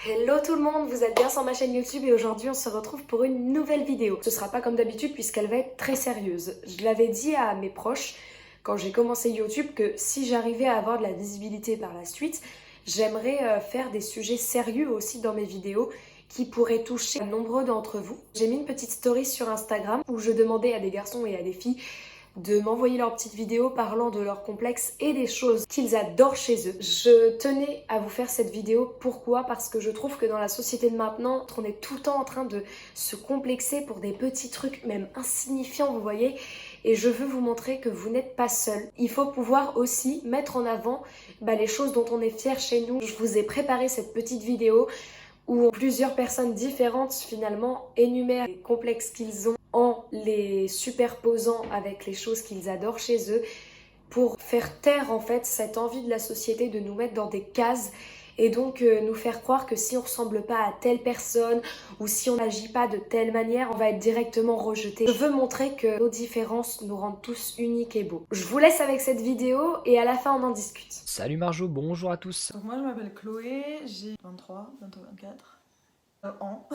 Hello tout le monde, vous êtes bien sur ma chaîne YouTube et aujourd'hui on se retrouve pour une nouvelle vidéo. Ce sera pas comme d'habitude puisqu'elle va être très sérieuse. Je l'avais dit à mes proches quand j'ai commencé YouTube que si j'arrivais à avoir de la visibilité par la suite, j'aimerais faire des sujets sérieux aussi dans mes vidéos qui pourraient toucher nombreux d'entre vous. J'ai mis une petite story sur Instagram où je demandais à des garçons et à des filles de m'envoyer leurs petites vidéos parlant de leurs complexes et des choses qu'ils adorent chez eux. Je tenais à vous faire cette vidéo, pourquoi? Parce que je trouve que dans la société de maintenant, on est tout le temps en train de se complexer pour des petits trucs, même insignifiants, vous voyez, et je veux vous montrer que vous n'êtes pas seul. Il faut pouvoir aussi mettre en avant les choses dont on est fier chez nous. Je vous ai préparé cette petite vidéo où plusieurs personnes différentes finalement énumèrent les complexes qu'ils ont en les superposant avec les choses qu'ils adorent chez eux pour faire taire en fait cette envie de la société de nous mettre dans des cases et donc nous faire croire que si on ressemble pas à telle personne ou si on n'agit pas de telle manière, on va être directement rejeté. Je veux montrer que nos différences nous rendent tous uniques et beaux. Je vous laisse avec cette vidéo et à la fin on en discute. Salut Marjo, bonjour à tous. Donc moi je m'appelle Chloé, j'ai 23, bientôt 24 ans.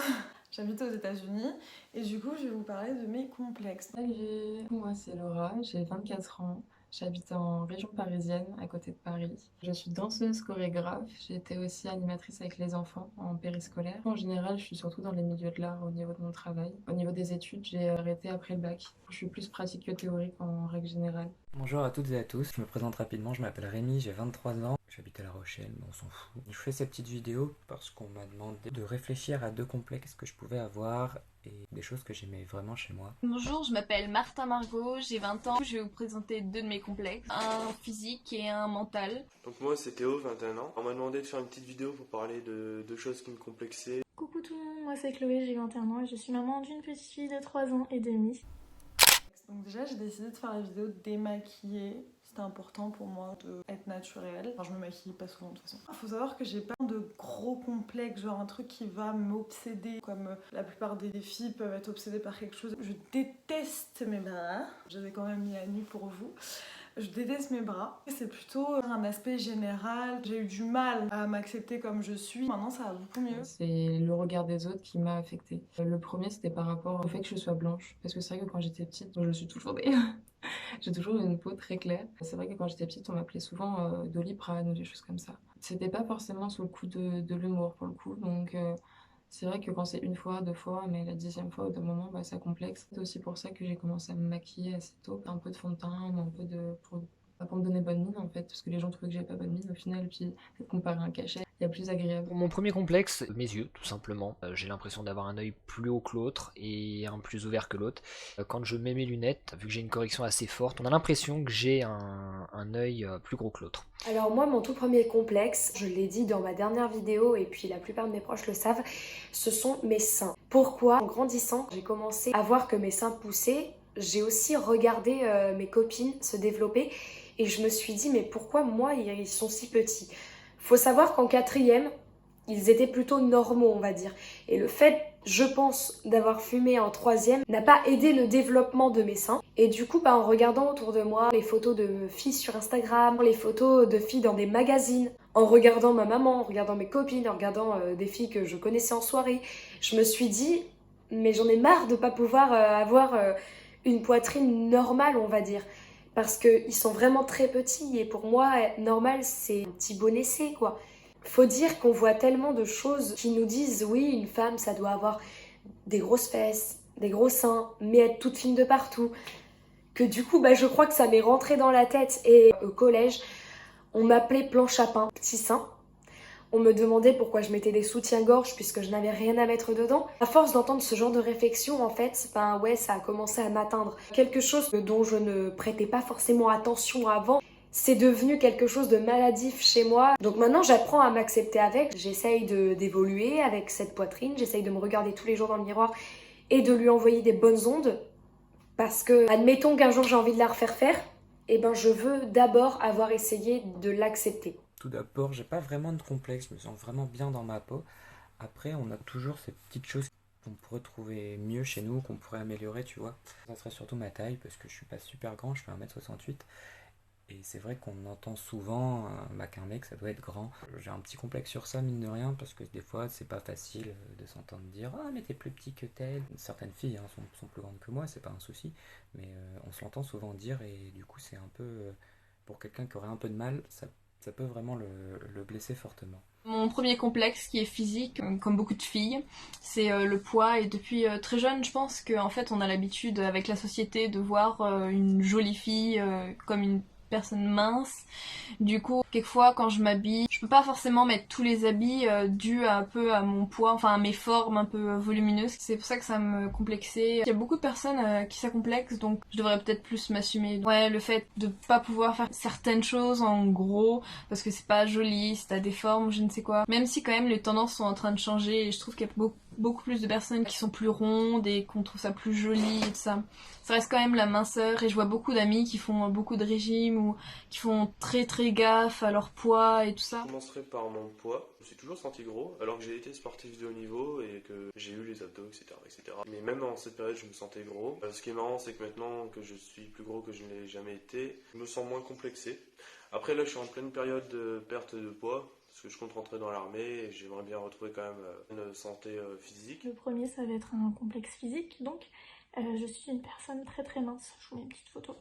J'habite aux États-Unis et du coup je vais vous parler de mes complexes. Salut, moi c'est Laura, j'ai 24 ans, j'habite en région parisienne, à côté de Paris. Je suis danseuse chorégraphe, j'ai été aussi animatrice avec les enfants en périscolaire. En général, je suis surtout dans les milieux de l'art au niveau de mon travail. Au niveau des études, j'ai arrêté après le bac. Je suis plus pratique que théorique en règle générale. Bonjour à toutes et à tous, je me présente rapidement, je m'appelle Rémi, j'ai 23 ans, j'habite à La Rochelle, mais on s'en fout. Je fais ces petites vidéos parce qu'on m'a demandé de réfléchir à deux complexes que je pouvais avoir et des choses que j'aimais vraiment chez moi. Bonjour, je m'appelle Martin Margot, j'ai 20 ans. Je vais vous présenter deux de mes complexes, un physique et un mental. Donc moi c'est Théo, 21 ans. On m'a demandé de faire une petite vidéo pour parler de choses qui me complexaient. Coucou tout le monde, moi c'est Chloé, j'ai 21 ans et je suis maman d'une petite fille de 3 ans et demi. Donc déjà j'ai décidé de faire la vidéo démaquillée. C'était important pour moi d'être naturelle. Enfin, je me maquille pas souvent de toute façon. Faut savoir que j'ai pas de gros complexes, genre un truc qui va m'obséder. Comme la plupart des filles peuvent être obsédées par quelque chose. Je déteste mes bras. Je les ai quand même mis à nu pour vous. Je déteste mes bras. C'est plutôt un aspect général. J'ai eu du mal à m'accepter comme je suis. Maintenant ça va beaucoup mieux. C'est le regard des autres qui m'a affectée. Le premier, c'était par rapport au fait que je sois blanche. Parce que c'est vrai que quand j'étais petite, je le suis toujours d'ailleurs, j'ai toujours eu une peau très claire. C'est vrai que quand j'étais petite, on m'appelait souvent Doliprane ou des choses comme ça. C'était pas forcément sous le coup de l'humour pour le coup. Donc c'est vrai que quand c'est une fois, deux fois, mais la 10e fois, au bout d'un moment, ça complexe. C'est aussi pour ça que j'ai commencé à me maquiller assez tôt. Un peu de fond de teint, un peu pour me donner bonne mine en fait, parce que les gens trouvaient que j'avais pas bonne mine au final, puis comparer un cachet, il y a plus agréable. Mon premier complexe, mes yeux, tout simplement. J'ai l'impression d'avoir un œil plus haut que l'autre et un plus ouvert que l'autre. Quand je mets mes lunettes, vu que j'ai une correction assez forte, on a l'impression que j'ai un œil plus gros que l'autre. Alors moi, mon tout premier complexe, je l'ai dit dans ma dernière vidéo et puis la plupart de mes proches le savent, ce sont mes seins. Pourquoi? En grandissant, j'ai commencé à voir que mes seins poussaient. J'ai aussi regardé mes copines se développer et je me suis dit mais pourquoi moi ils sont si petits? Faut savoir qu'en quatrième, ils étaient plutôt normaux on va dire. Et le fait, je pense, d'avoir fumé en troisième n'a pas aidé le développement de mes seins. Et du coup, en regardant autour de moi les photos de filles sur Instagram, les photos de filles dans des magazines, en regardant ma maman, en regardant mes copines, en regardant des filles que je connaissais en soirée, je me suis dit mais j'en ai marre de pas pouvoir avoir une poitrine normale on va dire. Parce qu'ils sont vraiment très petits et pour moi, normal, c'est un petit bon essai, quoi. Faut dire qu'on voit tellement de choses qui nous disent, oui, une femme, ça doit avoir des grosses fesses, des gros seins, mais être toute fine de partout. Que du coup, je crois que ça m'est rentré dans la tête. Et au collège, on m'appelait planche à pain, petit sein. On me demandait pourquoi je mettais des soutiens-gorge puisque je n'avais rien à mettre dedans. À force d'entendre ce genre de réflexion, en fait, ça a commencé à m'atteindre. Quelque chose dont je ne prêtais pas forcément attention avant, c'est devenu quelque chose de maladif chez moi. Donc maintenant, j'apprends à m'accepter avec. J'essaye d'évoluer avec cette poitrine. J'essaye de me regarder tous les jours dans le miroir et de lui envoyer des bonnes ondes. Parce que, admettons qu'un jour j'ai envie de la refaire faire, je veux d'abord avoir essayé de l'accepter. Tout d'abord, j'ai pas vraiment de complexe, je me sens vraiment bien dans ma peau. Après, on a toujours ces petites choses qu'on pourrait trouver mieux chez nous, qu'on pourrait améliorer, tu vois. Ça serait surtout ma taille, parce que je suis pas super grand, je fais 1m68. Et c'est vrai qu'on entend souvent qu'un mec ça doit être grand. J'ai un petit complexe sur ça mine de rien parce que des fois c'est pas facile de s'entendre dire ah mais t'es plus petit que tel. Certaines filles sont plus grandes que moi, c'est pas un souci, mais on se l'entend souvent dire et du coup c'est un peu pour quelqu'un qui aurait un peu de mal, ça peut vraiment le blesser fortement. Mon premier complexe qui est physique, comme beaucoup de filles, c'est le poids et depuis très jeune je pense qu'en fait on a l'habitude avec la société de voir une jolie fille comme une personne mince. Du coup, quelquefois quand je m'habille, je peux pas forcément mettre tous les habits dus un peu à mon poids, enfin à mes formes un peu volumineuses. C'est pour ça que ça me complexait. Il y a beaucoup de personnes qui s'accomplexent, donc je devrais peut-être plus m'assumer. Ouais, le fait de pas pouvoir faire certaines choses en gros, parce que c'est pas joli, si t'as des formes, je ne sais quoi. Même si quand même les tendances sont en train de changer et je trouve qu'il y a beaucoup plus de personnes qui sont plus rondes et qu'on trouve ça plus joli et tout ça. Ça reste quand même la minceur et je vois beaucoup d'amis qui font beaucoup de régimes ou qui font très très gaffe à leur poids et tout ça. Je commencerai par mon poids. Je me suis toujours senti gros alors que j'ai été sportif de haut niveau et que j'ai eu les abdos, etc., etc. Mais même en cette période, je me sentais gros. Ce qui est marrant, c'est que maintenant que je suis plus gros que je ne l'ai jamais été, je me sens moins complexé. Après là, je suis en pleine période de perte de poids. Parce que je compte rentrer dans l'armée et j'aimerais bien retrouver quand même une santé physique. Le premier, ça va être un complexe physique, donc je suis une personne très très mince. Je vous mets une petite photo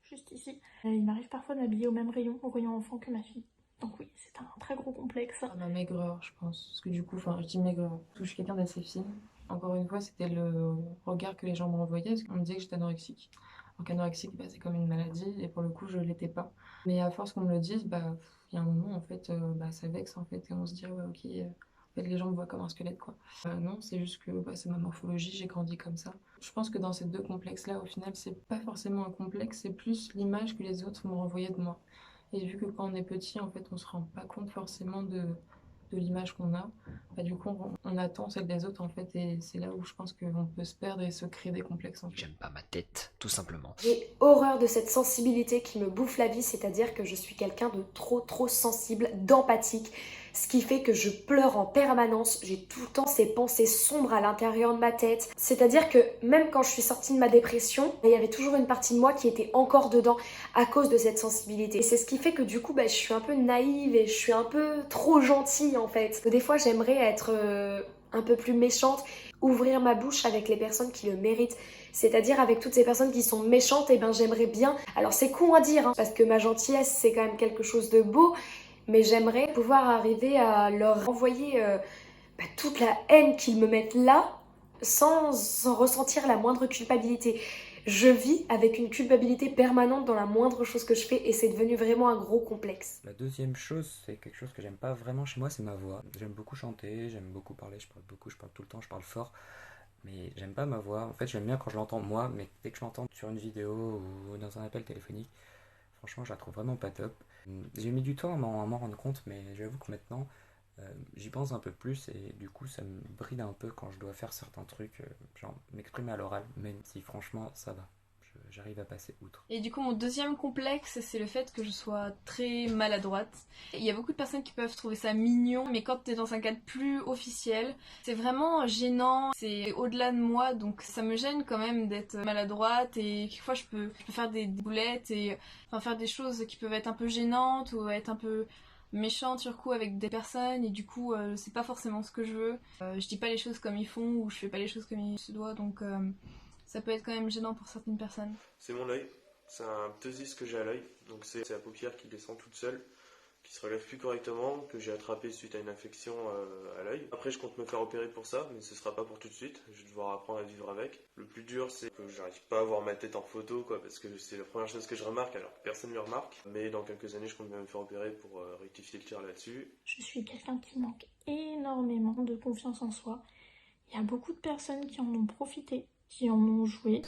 juste ici. Il m'arrive parfois de m'habiller au même rayon, au rayon enfant que ma fille. Donc oui, c'est un très gros complexe. Ma maigreur, je pense. Parce que du coup, je dis maigreur. Parce que je suis quelqu'un d'assez fine. Encore une fois, c'était le regard que les gens me renvoyaient, parce qu'on me disait que j'étais anorexique. Alors qu'anorexique, c'est comme une maladie, et pour le coup, je l'étais pas. Mais à force qu'on me le dise, il y a un moment, en fait, ça vexe, en fait, et on se dit, ouais, ok, en fait, les gens me voient comme un squelette, quoi. Non, c'est juste que c'est ma morphologie, j'ai grandi comme ça. Je pense que dans ces deux complexes-là, au final, c'est pas forcément un complexe, c'est plus l'image que les autres m'ont renvoyée de moi. Et vu que quand on est petit, en fait, on se rend pas compte forcément de l'image qu'on a, du coup, on attend celle des autres, en fait, et c'est là où je pense qu'on peut se perdre et se créer des complexes, en fait. J'aime pas ma tête, tout simplement. J'ai horreur de cette sensibilité qui me bouffe la vie, c'est-à-dire que je suis quelqu'un de trop sensible, d'empathique, ce qui fait que je pleure en permanence, j'ai tout le temps ces pensées sombres à l'intérieur de ma tête, c'est-à-dire que même quand je suis sortie de ma dépression, il y avait toujours une partie de moi qui était encore dedans à cause de cette sensibilité. Et c'est ce qui fait que du coup, je suis un peu naïve et je suis un peu trop gentille en fait. Des fois, j'aimerais être un peu plus méchante, ouvrir ma bouche avec les personnes qui le méritent. C'est-à-dire avec toutes ces personnes qui sont méchantes, j'aimerais bien... Alors c'est con à dire, parce que ma gentillesse c'est quand même quelque chose de beau, mais j'aimerais pouvoir arriver à leur envoyer toute la haine qu'ils me mettent là, sans en ressentir la moindre culpabilité. Je vis avec une culpabilité permanente dans la moindre chose que je fais et c'est devenu vraiment un gros complexe. La deuxième chose, c'est quelque chose que j'aime pas vraiment chez moi, c'est ma voix. J'aime beaucoup chanter, j'aime beaucoup parler, je parle beaucoup, je parle tout le temps, je parle fort. Mais j'aime pas ma voix. En fait, j'aime bien quand je l'entends moi, mais dès que je l'entends sur une vidéo ou dans un appel téléphonique, franchement, je la trouve vraiment pas top. J'ai mis du temps à m'en rendre compte, mais j'avoue que maintenant, j'y pense un peu plus et du coup, ça me bride un peu quand je dois faire certains trucs, genre m'exprimer à l'oral, même si franchement, ça va. J'arrive à passer outre. Et du coup, mon deuxième complexe, c'est le fait que je sois très maladroite. Il y a beaucoup de personnes qui peuvent trouver ça mignon, mais quand t'es dans un cadre plus officiel, c'est vraiment gênant, c'est au-delà de moi, donc ça me gêne quand même d'être maladroite et quelquefois je peux faire des boulettes et faire des choses qui peuvent être un peu gênantes ou être un peu méchante sur coup avec des personnes et du coup c'est pas forcément ce que je veux. Je dis pas les choses comme ils font ou je fais pas les choses comme il se doit, donc ça peut être quand même gênant pour certaines personnes. C'est mon œil, c'est un ptosis que j'ai à l'œil, donc c'est la paupière qui descend toute seule, qui se relève plus correctement, que j'ai attrapé suite à une infection à l'œil. Après je compte me faire opérer pour ça, mais ce sera pas pour tout de suite, je vais devoir apprendre à vivre avec. Le plus dur c'est que j'arrive pas à voir ma tête en photo, parce que c'est la première chose que je remarque alors que personne ne le remarque. Mais dans quelques années je compte bien me faire opérer pour rectifier le tir là-dessus. Je suis quelqu'un qui manque énormément de confiance en soi. Il y a beaucoup de personnes qui en ont profité, qui en ont joué.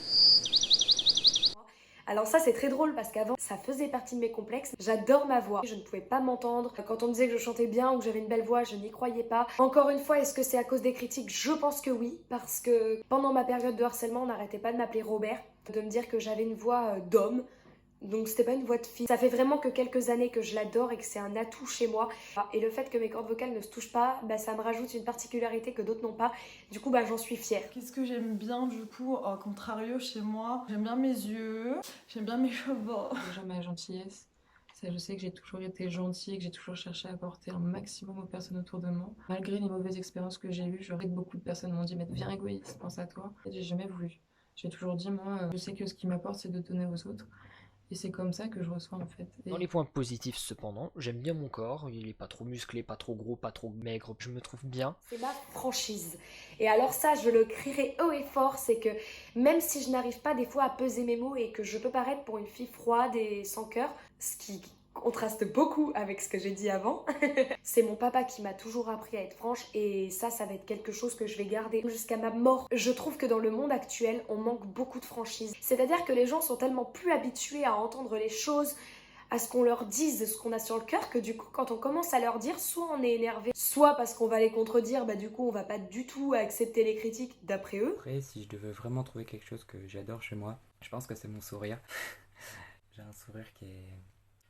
Alors ça c'est très drôle parce qu'avant ça faisait partie de mes complexes. J'adore ma voix, je ne pouvais pas m'entendre. Quand on me disait que je chantais bien ou que j'avais une belle voix, je n'y croyais pas. Encore une fois, est-ce que c'est à cause des critiques? Je pense que oui, parce que pendant ma période de harcèlement, on n'arrêtait pas de m'appeler Robert, de me dire que j'avais une voix d'homme. Donc c'était pas une voix de fille. Ça fait vraiment que quelques années que je l'adore et que c'est un atout chez moi. Et le fait que mes cordes vocales ne se touchent pas, ça me rajoute une particularité que d'autres n'ont pas. Du coup, j'en suis fière. Qu'est-ce que j'aime bien du coup, au contrario chez moi? J'aime bien mes yeux, j'aime bien mes cheveux. Déjà ma gentillesse. Ça, je sais que j'ai toujours été gentille et que j'ai toujours cherché à apporter un maximum aux personnes autour de moi. Malgré les mauvaises expériences que j'ai eues, je sais que beaucoup de personnes m'ont dit mais deviens égoïste, pense à toi. Et j'ai jamais voulu. J'ai toujours dit moi, je sais que ce qui m'apporte c'est de donner aux autres. Et c'est comme ça que je reçois en fait. Dans les points positifs cependant, j'aime bien mon corps, il est pas trop musclé, pas trop gros, pas trop maigre, je me trouve bien. C'est ma franchise. Et alors ça, je le crierai haut et fort, c'est que même si je n'arrive pas des fois à peser mes mots et que je peux paraître pour une fille froide et sans cœur, ce qui contraste beaucoup avec ce que j'ai dit avant, c'est mon papa qui m'a toujours appris à être franche et ça va être quelque chose que je vais garder jusqu'à ma mort. Je trouve que dans le monde actuel, on manque beaucoup de franchise. C'est-à-dire que les gens sont tellement plus habitués à entendre les choses, à ce qu'on leur dise ce qu'on a sur le cœur, que du coup quand on commence à leur dire, soit on est énervé, soit parce qu'on va les contredire, bah du coup on va pas du tout accepter les critiques d'après eux. Après, si je devais vraiment trouver quelque chose que j'adore chez moi, je pense que c'est mon sourire. J'ai un sourire qui est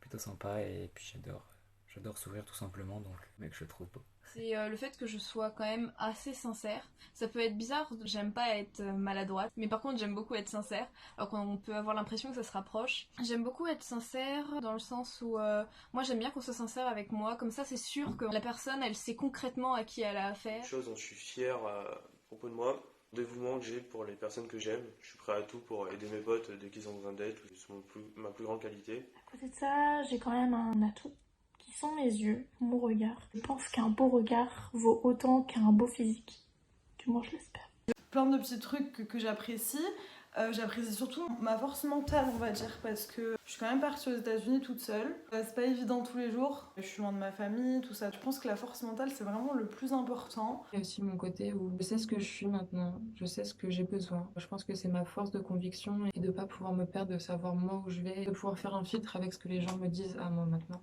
plutôt sympa et puis j'adore sourire tout simplement, donc mec, je le trouve beau. C'est le fait que je sois quand même assez sincère. Ça peut être bizarre, j'aime pas être maladroite, mais par contre j'aime beaucoup être sincère, alors qu'on peut avoir l'impression que ça se rapproche. J'aime beaucoup être sincère dans le sens où moi j'aime bien qu'on soit sincère avec moi, comme ça c'est sûr que la personne elle sait concrètement à qui elle a affaire. Une chose dont je suis fier à propos de moi, le dévouement que j'ai pour les personnes que j'aime. Je suis prêt à tout pour aider mes potes dès qu'ils ont besoin d'aide, c'est ma plus grande qualité. À côté de ça, j'ai quand même un atout qui sont mes yeux, mon regard. Je pense qu'un beau regard vaut autant qu'un beau physique. Du moins, je l'espère. Plein de petits trucs que j'apprécie. J'apprécie surtout ma force mentale, on va dire, parce que je suis quand même partie aux États-Unis toute seule. C'est pas évident tous les jours. Je suis loin de ma famille, tout ça. Je pense que la force mentale, c'est vraiment le plus important. Il y a aussi mon côté où je sais ce que je suis maintenant, je sais ce que j'ai besoin. Je pense que c'est ma force de conviction et de pas pouvoir me perdre, de savoir moi où je vais, de pouvoir faire un filtre avec ce que les gens me disent à moi maintenant.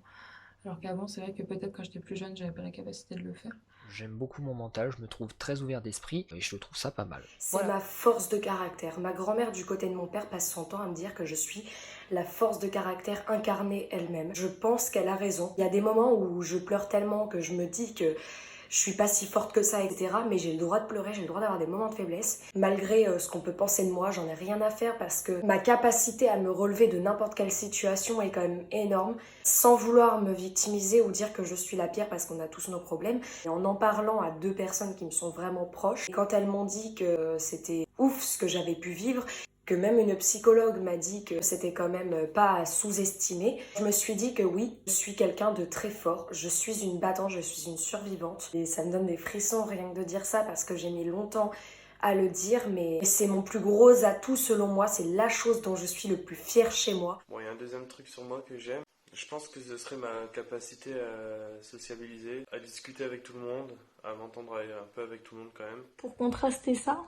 Alors qu'avant, c'est vrai que peut-être quand j'étais plus jeune, j'avais pas la capacité de le faire. J'aime beaucoup mon mental, je me trouve très ouvert d'esprit et je trouve ça pas mal. C'est ma force de caractère. Ma grand-mère du côté de mon père passe son temps à me dire que je suis la force de caractère incarnée elle-même. Je pense qu'elle a raison. Il y a des moments où je pleure tellement que je me dis que je suis pas si forte que ça, etc. Mais j'ai le droit de pleurer, j'ai le droit d'avoir des moments de faiblesse. Malgré ce qu'on peut penser de moi, j'en ai rien à faire parce que ma capacité à me relever de n'importe quelle situation est quand même énorme. Sans vouloir me victimiser ou dire que je suis la pire parce qu'on a tous nos problèmes. Et en parlant à 2 personnes qui me sont vraiment proches, et quand elles m'ont dit que c'était ouf ce que j'avais pu vivre, que même une psychologue m'a dit que c'était quand même pas à sous-estimer, je me suis dit que oui, je suis quelqu'un de très fort, je suis une battante, je suis une survivante. Et ça me donne des frissons rien que de dire ça parce que j'ai mis longtemps à le dire, mais c'est mon plus gros atout selon moi, c'est la chose dont je suis le plus fière chez moi. Bon, il y a un deuxième truc sur moi que j'aime. Je pense que ce serait ma capacité à sociabiliser, à discuter avec tout le monde, à m'entendre un peu avec tout le monde quand même. Pour contraster ça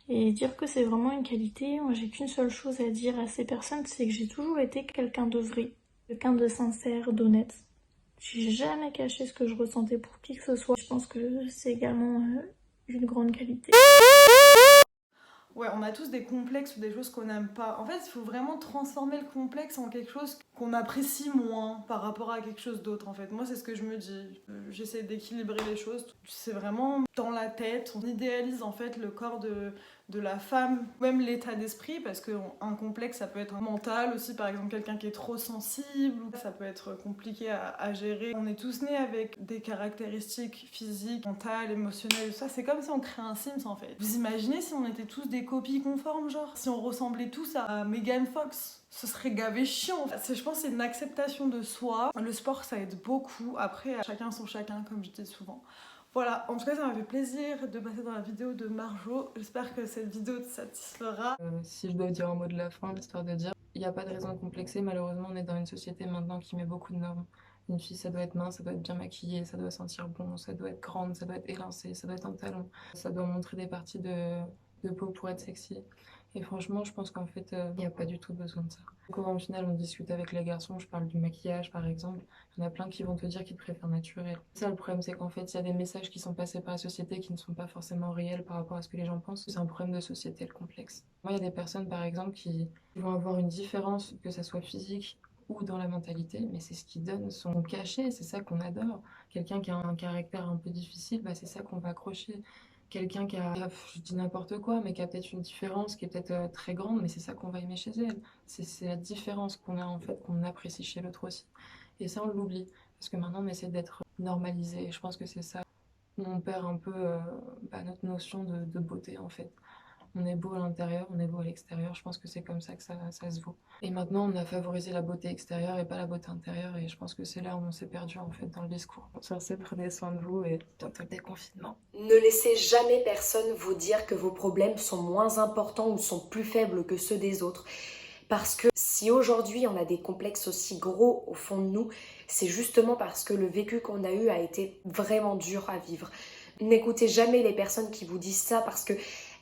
et dire que c'est vraiment une qualité, moi j'ai qu'une seule chose à dire à ces personnes, c'est que j'ai toujours été quelqu'un de vrai, quelqu'un de sincère, d'honnête. J'ai jamais caché ce que je ressentais pour qui que ce soit. Je pense que c'est également une grande qualité. Ouais, on a tous des complexes ou des choses qu'on n'aime pas. En fait, il faut vraiment transformer le complexe en quelque chose qu'on apprécie moins par rapport à quelque chose d'autre, en fait. Moi, c'est ce que je me dis. J'essaie d'équilibrer les choses. C'est vraiment dans la tête. On idéalise, en fait, le corps de la femme, même l'état d'esprit, parce qu'un complexe, ça peut être un mental aussi, par exemple, quelqu'un qui est trop sensible. Ça peut être compliqué à gérer. On est tous nés avec des caractéristiques physiques, mentales, émotionnelles, ça. C'est comme si on créait un Sims, en fait. Vous imaginez si on était tous des copies conformes, genre? Si on ressemblait tous à Megan Fox, ce serait gavé chiant. Je pense que c'est une acceptation de soi. Le sport, ça aide beaucoup. Après, chacun son chacun, comme je dis souvent. Voilà, en tout cas ça m'a fait plaisir de passer dans la vidéo de Marjo. J'espère que cette vidéo te satisfera. Si je dois dire un mot de la fin, l'histoire de dire, il n'y a pas de raison de complexer, malheureusement on est dans une société maintenant qui met beaucoup de normes. Une fille ça doit être mince, ça doit être bien maquillée, ça doit sentir bon, ça doit être grande, ça doit être élancée, ça doit être un talon. Ça doit montrer des parties de peau pour être sexy. Et franchement, je pense qu'en fait, il n'y a pas du tout besoin de ça. Quand au final, on discute avec les garçons, je parle du maquillage par exemple, il y en a plein qui vont te dire qu'ils préfèrent naturel. Ça, le problème, c'est qu'en fait, il y a des messages qui sont passés par la société qui ne sont pas forcément réels par rapport à ce que les gens pensent. C'est un problème de société, le complexe. Moi, il y a des personnes, par exemple, qui vont avoir une différence, que ça soit physique ou dans la mentalité, mais c'est ce qui donne son cachet, c'est ça qu'on adore. Quelqu'un qui a un caractère un peu difficile, bah, c'est ça qu'on va accrocher. Quelqu'un qui a, je dis n'importe quoi, mais qui a peut-être une différence qui est peut-être très grande, mais c'est ça qu'on va aimer chez elle. C'est la différence qu'on a en fait, qu'on apprécie chez l'autre aussi. Et ça, on l'oublie. Parce que maintenant, on essaie d'être normalisé. Et je pense que c'est ça. On perd un peu notre notion de beauté, en fait. On est beau à l'intérieur, on est beau à l'extérieur. Je pense que c'est comme ça que ça se vaut. Et maintenant, on a favorisé la beauté extérieure et pas la beauté intérieure. Et je pense que c'est là où on s'est perdu, en fait, dans le discours. Sur ce, prenez soin de vous et bientôt le déconfinement. Ne laissez jamais personne vous dire que vos problèmes sont moins importants ou sont plus faibles que ceux des autres. Parce que si aujourd'hui on a des complexes aussi gros au fond de nous, c'est justement parce que le vécu qu'on a eu a été vraiment dur à vivre. N'écoutez jamais les personnes qui vous disent ça parce que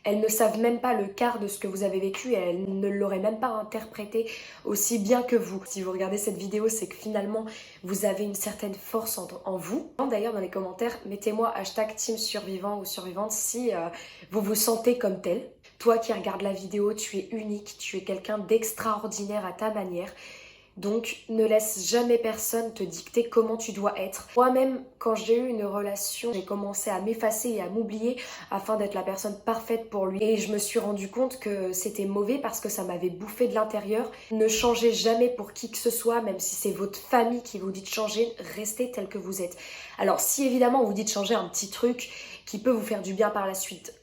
elles ne savent même pas le quart de ce que vous avez vécu et elles ne l'auraient même pas interprété aussi bien que vous. Si vous regardez cette vidéo, c'est que finalement vous avez une certaine force en vous. D'ailleurs dans les commentaires, mettez-moi #team survivant ou survivante si vous vous sentez comme tel. Toi qui regardes la vidéo, tu es unique, tu es quelqu'un d'extraordinaire à ta manière. Donc ne laisse jamais personne te dicter comment tu dois être. Moi-même, quand j'ai eu une relation, j'ai commencé à m'effacer et à m'oublier afin d'être la personne parfaite pour lui. Et je me suis rendu compte que c'était mauvais parce que ça m'avait bouffé de l'intérieur. Ne changez jamais pour qui que ce soit, même si c'est votre famille qui vous dit de changer, restez tel que vous êtes. Alors si évidemment on vous dit de changer un petit truc qui peut vous faire du bien par la suite,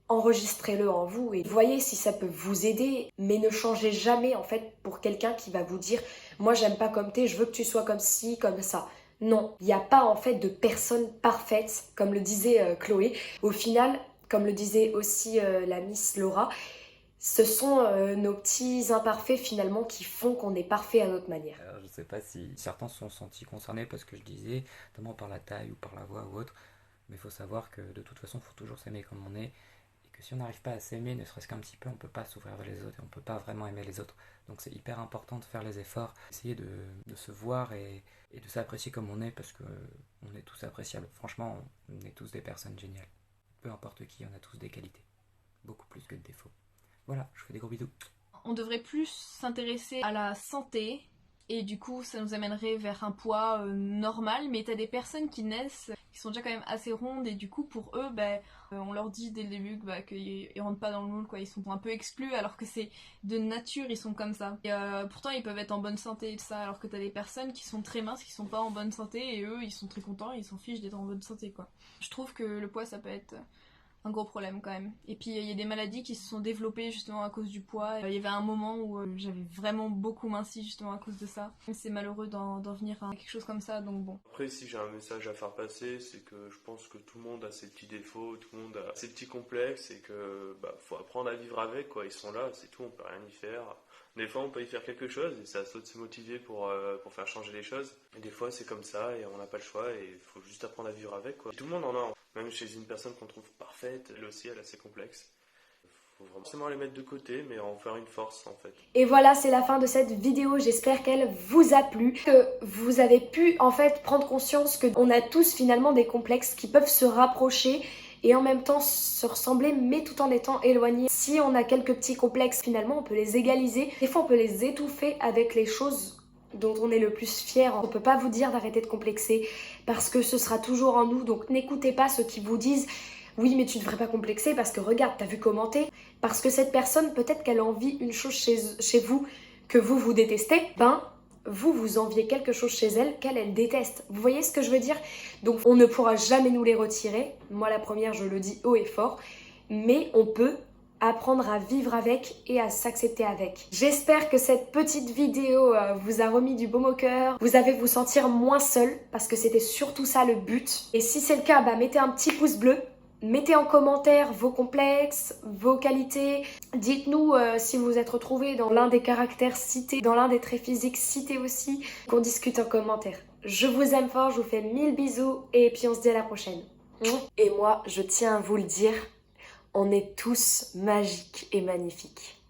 enregistrez-le en vous et voyez si ça peut vous aider, mais ne changez jamais en fait pour quelqu'un qui va vous dire « moi j'aime pas comme t'es, je veux que tu sois comme ci, comme ça ». Non, il n'y a pas en fait de personne parfaite, comme le disait Chloé. Au final, comme le disait aussi la Miss Laura, ce sont nos petits imparfaits finalement qui font qu'on est parfait à notre manière. Alors, je sais pas si certains se sont sentis concernés parce que je disais, notamment par la taille ou par la voix ou autre, mais il faut savoir que de toute façon il faut toujours s'aimer comme on est. Que si on n'arrive pas à s'aimer, ne serait-ce qu'un petit peu, on ne peut pas s'ouvrir vers les autres et on ne peut pas vraiment aimer les autres. Donc c'est hyper important de faire les efforts, essayer de se voir et de s'apprécier comme on est parce qu'on est tous appréciables. Franchement, on est tous des personnes géniales. Peu importe qui, on a tous des qualités. Beaucoup plus que de défauts. Voilà, je vous fais des gros bisous. On devrait plus s'intéresser à la santé et du coup ça nous amènerait vers un poids normal, mais t'as des personnes qui naissent qui sont déjà quand même assez rondes et du coup pour eux on leur dit dès le début qu'ils rentrent pas dans le moule, quoi. Ils sont un peu exclus alors que c'est de nature, ils sont comme ça et pourtant ils peuvent être en bonne santé et tout ça, alors que t'as des personnes qui sont très minces, qui sont pas en bonne santé et eux ils sont très contents, ils s'en fichent d'être en bonne santé, quoi. Je trouve que le poids ça peut être un gros problème quand même. Et puis il y a des maladies qui se sont développées justement à cause du poids. Il y avait un moment où j'avais vraiment beaucoup minci justement à cause de ça. C'est malheureux d'en venir à quelque chose comme ça, donc bon. Après, si j'ai un message à faire passer, c'est que je pense que tout le monde a ses petits défauts, tout le monde a ses petits complexes et que faut apprendre à vivre avec, quoi. Ils sont là, c'est tout, on peut rien y faire. Des fois on peut y faire quelque chose et c'est à soi de se motiver pour faire changer les choses. Et des fois c'est comme ça et on n'a pas le choix et il faut juste apprendre à vivre avec, quoi. Et tout le monde en a, même chez une personne qu'on trouve parfaite, elle aussi elle a ses complexes. Il faut vraiment les mettre de côté mais en faire une force en fait. Et voilà, c'est la fin de cette vidéo, j'espère qu'elle vous a plu, que vous avez pu en fait prendre conscience qu'on a tous finalement des complexes qui peuvent se rapprocher et en même temps se ressembler mais tout en étant éloignés. Si on a quelques petits complexes, finalement on peut les égaliser. Des fois on peut les étouffer avec les choses dont on est le plus fier. On peut pas vous dire d'arrêter de complexer parce que ce sera toujours en nous. Donc n'écoutez pas ceux qui vous disent oui mais tu devrais pas complexer parce que regarde, t'as vu commenter. Parce que cette personne, peut-être qu'elle envie une chose chez vous que vous détestez, vous enviez quelque chose chez elle qu'elle déteste. Vous voyez ce que je veux dire? Donc on ne pourra jamais nous les retirer. Moi la première, je le dis haut et fort. Mais on peut apprendre à vivre avec et à s'accepter avec. J'espère que cette petite vidéo vous a remis du baume au cœur. Vous avez vous sentir moins seul parce que c'était surtout ça le but. Et si c'est le cas, mettez un petit pouce bleu. Mettez en commentaire vos complexes, vos qualités. Dites-nous si vous êtes retrouvés dans l'un des caractères cités, dans l'un des traits physiques cités aussi. Qu'on discute en commentaire. Je vous aime fort, je vous fais 1000 bisous et puis on se dit à la prochaine. Et moi, je tiens à vous le dire, on est tous magiques et magnifiques.